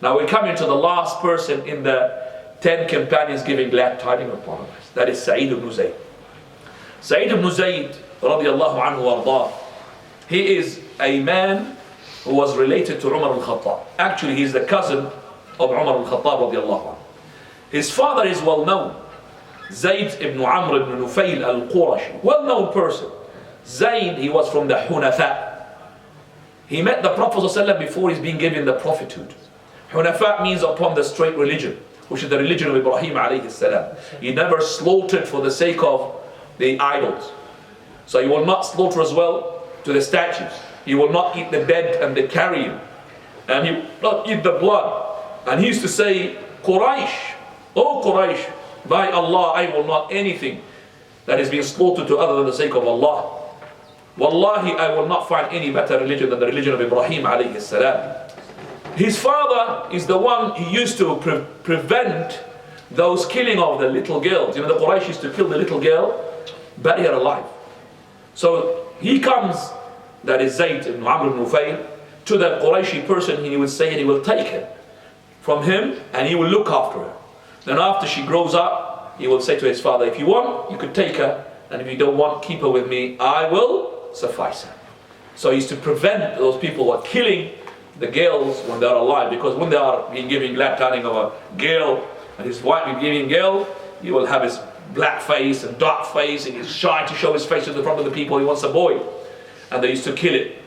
Now we're coming to the last person in the 10 companions giving glad tidings of paradise. That is Sa'id ibn Zayd. Sa'id ibn Zayd, radiallahu anhu ardah, he is a man who was related to Umar al-Khattab. Actually, he is the cousin of Umar al-Khattab radiallahu anhu. His father is well known. Zayd ibn Amr ibn Nufayl al-Qurashi. Well known person. Zayd, he was from the Hunafa. He met the Prophet ﷺ before he's been given the prophethood. Hunafa means upon the straight religion, which is the religion of Ibrahim alayhi salam. He never slaughtered for the sake of the idols. So he will not slaughter as well to the statues. He will not eat the dead and the carrion. And he will not eat the blood. And he used to say, Quraysh, oh Quraysh, by Allah, I will not anything that is being slaughtered to other than the sake of Allah. Wallahi, I will not find any better religion than the religion of Ibrahim alayhi salam. His father is the one who used to prevent those killing of the little girls. You know, the Quraysh used to kill the little girl, bury her alive. So he comes, that is Zayd ibn Amr ibn Nufayl, to the Qurayshi person, and he will say, and he will take her from him, and he will look after her. Then after she grows up, he will say to his father, if you want, you could take her, and if you don't want, keep her with me, I will suffice her. So he used to prevent those people who are killing the girls when they are alive, because when they are being given glad tidings of a girl, and his wife is giving girl, he will have his black face and dark face, and he's shy to show his face in the front of the people. He wants a boy, and they used to kill it.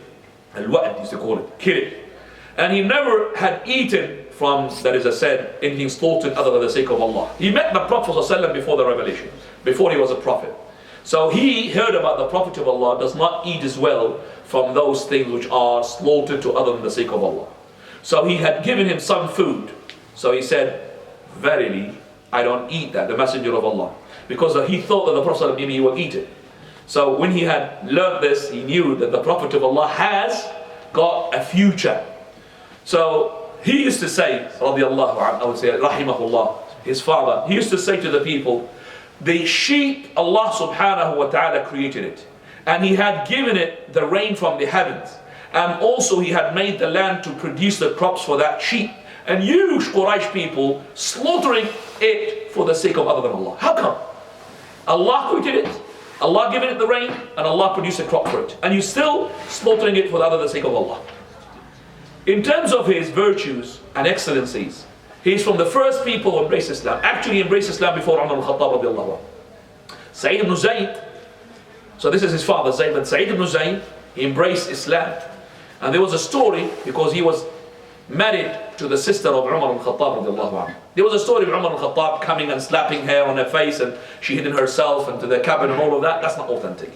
Al-Wa'd used to call it, kill it. And he never had eaten from, that is said, anything slaughtered other than the sake of Allah. He met the Prophet ﷺ before the revelation, before he was a prophet. So he heard about the Prophet of Allah does not eat as well from those things which are slaughtered to other than the sake of Allah. So he had given him some food. So he said, verily, I don't eat that, the Messenger of Allah. Because he thought that the Prophet maybe he will eat it. So when he had learned this, he knew that the Prophet of Allah has got a future. So he used to say, radiallahu anhu, I would say, rahimahullah, his father, he used to say to the people, the sheep, Allah subhanahu wa ta'ala created it. And he had given it the rain from the heavens. And also he had made the land to produce the crops for that sheep. And you, Quraysh people, slaughtering it for the sake of other than Allah. How come? Allah created it, Allah given it the rain, and Allah produced a crop for it. And you're still slaughtering it for the other than the sake of Allah. In terms of his virtues and excellencies, he's from the first people who embraced Islam. Actually, he embraced Islam before Umar al-Khattab radiallahu anhu. Sa'id ibn Zayd, so this is his father, Zayd, but Sa'id ibn Zayd, he embraced Islam. And there was a story, because he was married to the sister of Umar al-Khattab radiallahu anhu. There was a story of Umar al-Khattab coming and slapping her on her face, and she hidden herself into the cabin and all of that. That's not authentic.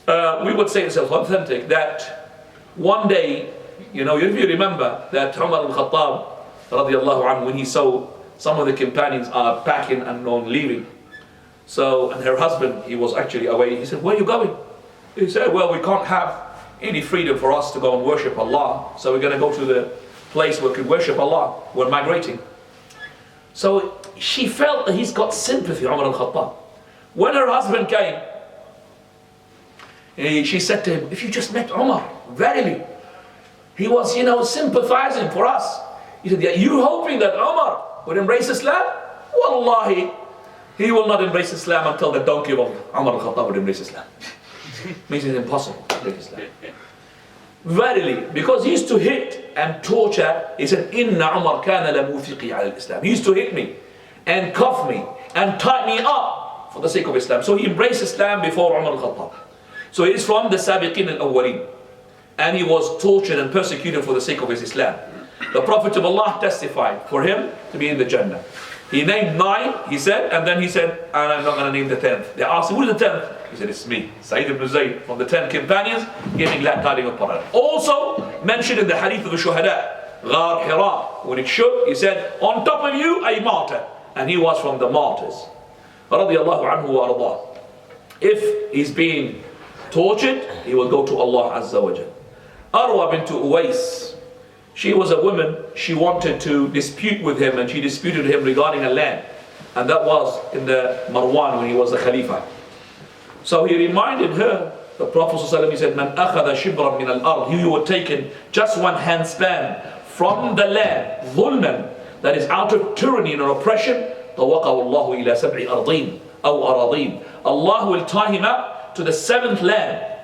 We would say it's authentic that one day, you know, if you remember that Umar al-Khattab radiallahu anhu, when he saw some of the companions are packing and on leaving, so, and her husband, he was actually away, he said, where are you going? He said, well, we can't have any freedom for us to go and worship Allah, so we're going to go to the place where we can worship Allah. We're migrating. So she felt that he's got sympathy, Umar al-Khattab. When her husband came, she said to him, if you just met Umar, verily, he was, you know, sympathizing for us. He said, yeah, you hoping that Umar would embrace Islam? Wallahi, he will not embrace Islam until the donkey of Umar al-Khattab would embrace Islam. Means it's impossible to embrace Islam. Verily, because he used to hit and torture, he said, Inna Umar kana la mufiqi ala al-Islam. He used to hit me and cuff me and tie me up for the sake of Islam. So he embraced Islam before Umar al-Khattab. So he is from the Sabiqin al-Awwalin. And he was tortured and persecuted for the sake of his Islam. The Prophet of Allah testified for him to be in the Jannah. He named 9, he said, and then he said, and I'm not going to name the 10th. They asked him, who is the 10th? He said, it's me, Sa'id ibn Zayd, from the 10 companions, giving glad tidings of paradise. Also mentioned in the hadith of the Shuhada, Ghar Hira, when it shook, he said, on top of you, a martyr. And he was from the martyrs. Radiallahu anhu wa ardah. If he's being tortured, he will go to Allah Azza wa Jal. Arwa bint Uwais, she was a woman, she wanted to dispute with him, and she disputed him regarding a land. And that was in the Marwan when he was the Khalifa. So he reminded her, the Prophet ﷺ, he said, Man akhada shibran min al-ard, he who had taken just one handspan from the land, ظُلْمًا, that is out of tyranny and oppression, طَوَّقَهُ اللَّهُ إِلَى سَبْعِ أَرْضِينَ أَوْ أَرَاضِينَ. Allah will tie him up to the seventh land.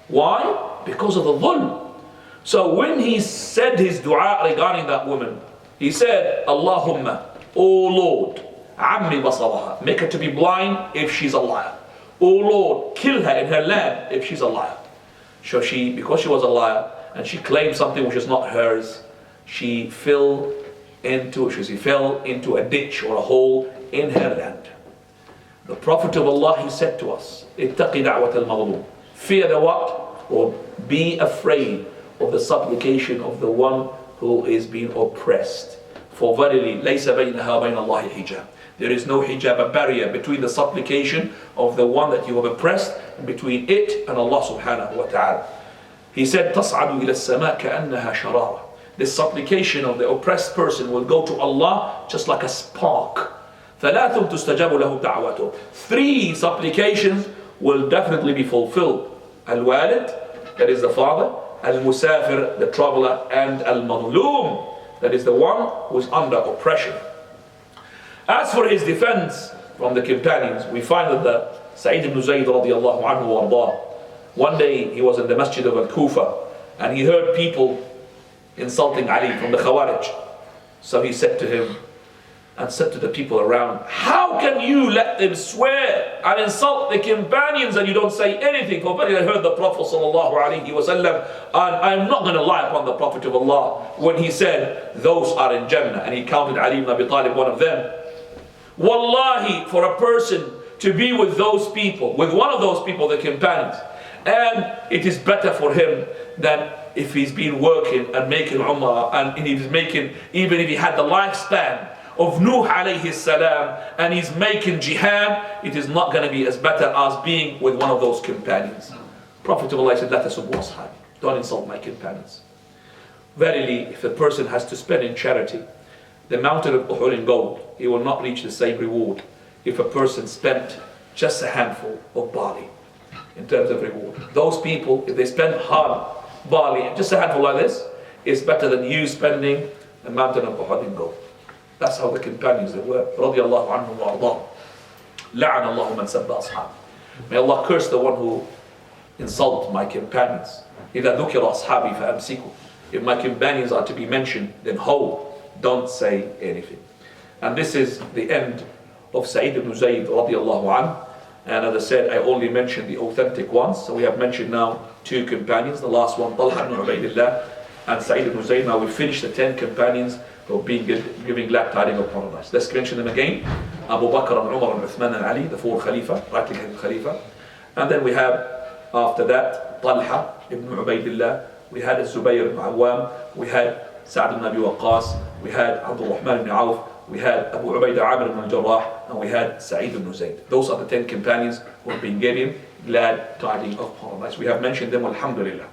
Why? Because of the dhulm. So when he said his dua regarding that woman, he said, Allahumma, O Lord, Ammi basaraha, make her to be blind if she's a liar. O Lord, kill her in her land if she's a liar. So because she was a liar and she claimed something which is not hers, she fell into a ditch or a hole in her land. The Prophet of Allah, he said to us, Ittaqi da'wat al-maghlub. Fear the what? Or be afraid of the supplication of the one who is being oppressed. For verily, لَيْسَ بَيْنَهَا وَبَيْنَ اللَّهِ حِجَابٌ. There is no hijab, a barrier between the supplication of the one that you have oppressed and between it and Allah subhanahu wa ta'ala. He said, تَصْعَدُ إِلَى السَّمَاءِ كَأَنَّهَا شَرَارًا. This supplication of the oppressed person will go to Allah just like a spark. ثَلَاثٌ تُسْتَجَابُ لَهُ دَعْوَتُهُ. 3 supplications will definitely be fulfilled. Al-Walid, that is the father, Al-Musafir, the traveler, and Al-Madlum, that is the one who is under oppression. As for his defense from the companions, we find that the Sa'id ibn Zayd radiallahu anhu warḍah, one day he was in the masjid of Al-Kufa and he heard people insulting Ali from the Khawarij. So he said to him and said to the people around, how can you let them swear and insult the companions and you don't say anything? For I heard the Prophet sallallahu alaihi wasallam, and I'm not going to lie upon the Prophet of Allah when he said those are in Jannah, and he counted Ali ibn Abi Talib one of them. Wallahi, for a person to be with those people, with one of those people, the companions, and it is better for him than if he's been working and making umrah, and he's making, even if he had the lifespan of Nuh alayhi salam and he's making jihad, it is not going to be as better as being with one of those companions. Prophet of Allah said, La tasubbu ashabi, don't insult my companions. Verily, if a person has to spend in charity the mountain of Uhud in gold, he will not reach the same reward if a person spent just a handful of barley in terms of reward. Those people, if they spend hard barley, just a handful like this, is better than you spending the mountain of Uhud in gold. That's how the companions they were. Radiallahu anhu wa ardah. La'an Allahu man sabba ashab. May Allah curse the one who insults my companions. إِذَا ذُكِرَ أَصْحَابِي فَأَمْسِكُوا. If my companions are to be mentioned, then hold. Don't say anything. And this is the end of Sa'id ibn Zayd radiallahu anhu. And as I said, I only mentioned the authentic ones. So we have mentioned now 2 companions. The last one, Talha ibn Ubaydillah and Sa'id ibn Zayd. Now we finished the 10 companions who are giving glad tidings of paradise. Let's mention them again. Abu Bakr and Umar and Uthman and Ali, the 4 Khalifa, rightly hand Khalifa. And then we have, after that, Talha ibn Ubaydillah. We had Zubayr ibn Awam. We had Sa'd ibn Abi Waqqas. We had Abdul Rahman ibn Auf. We had Abu Ubaidah Amir ibn al-Jarrah. And we had Sa'id ibn Zayd. Those are the 10 companions who have been given glad tidings of paradise. We have mentioned them, alhamdulillah.